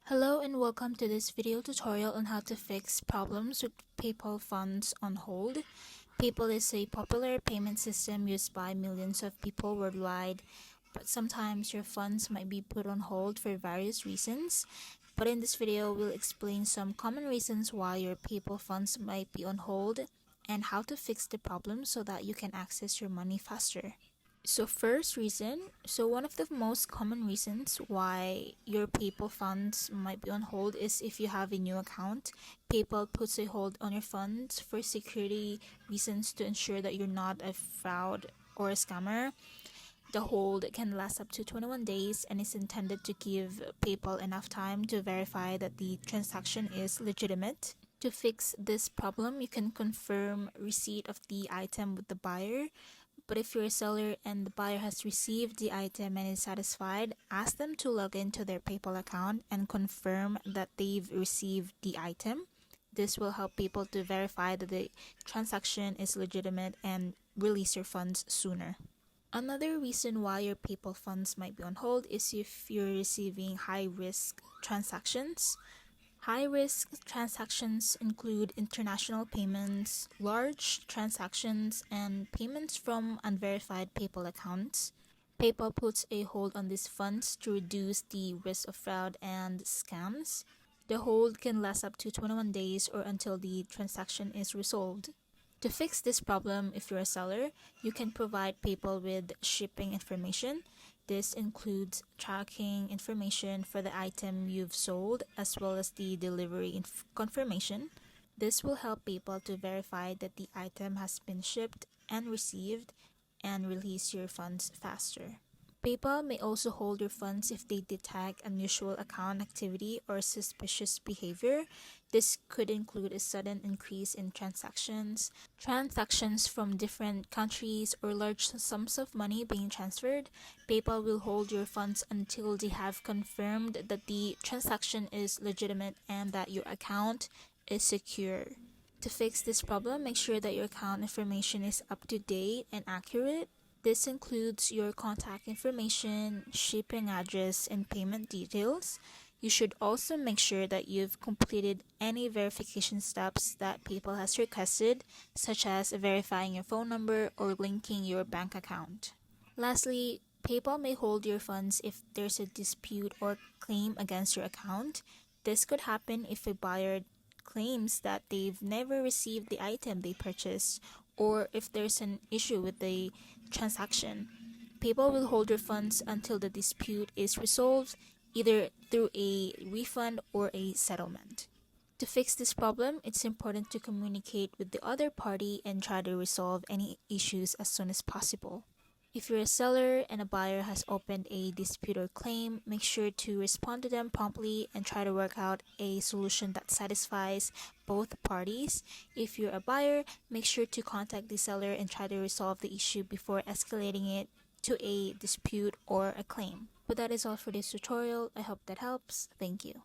Hello and welcome to this video tutorial on how to fix problems with PayPal funds on hold. PayPal is a popular payment system used by millions of people worldwide, but sometimes your funds might be put on hold for various reasons. But in this video, we'll explain some common reasons why your PayPal funds might be on hold and how to fix the problem so that you can access your money faster. One of the most common reasons why your PayPal funds might be on hold is if you have a new account. PayPal puts a hold on your funds for security reasons to ensure that you're not a fraud or a scammer. The hold can last up to 21 days and is intended to give PayPal enough time to verify that the transaction is legitimate. To fix this problem, you can confirm receipt of the item with the buyer. But if you're a seller and the buyer has received the item and is satisfied, ask them to log into their PayPal account and confirm that they've received the item. This will help people to verify that the transaction is legitimate and release your funds sooner. Another reason why your PayPal funds might be on hold is if you're receiving high-risk transactions. High-risk transactions include international payments, large transactions, and payments from unverified PayPal accounts. PayPal puts a hold on these funds to reduce the risk of fraud and scams. The hold can last up to 21 days or until the transaction is resolved. To fix this problem, if you're a seller, you can provide PayPal with shipping information. This includes tracking information for the item you've sold as well as the delivery confirmation. This will help PayPal to verify that the item has been shipped and received and release your funds faster. PayPal may also hold your funds if they detect unusual account activity or suspicious behavior. This could include a sudden increase in transactions from different countries, or large sums of money being transferred. PayPal will hold your funds until they have confirmed that the transaction is legitimate and that your account is secure. To fix this problem, make sure that your account information is up to date and accurate. This includes your contact information, shipping address, and payment details. You should also make sure that you've completed any verification steps that PayPal has requested, such as verifying your phone number or linking your bank account. Lastly, PayPal may hold your funds if there's a dispute or claim against your account. This could happen if a buyer claims that they've never received the item they purchased, or if there's an issue with the transaction. PayPal will hold your funds until the dispute is resolved, either through a refund or a settlement. To fix this problem, it's important to communicate with the other party and try to resolve any issues as soon as possible. If you're a seller and a buyer has opened a dispute or claim, make sure to respond to them promptly and try to work out a solution that satisfies both parties. If you're a buyer, make sure to contact the seller and try to resolve the issue before escalating it to a dispute or a claim. But that is all for this tutorial. I hope that helps. Thank you.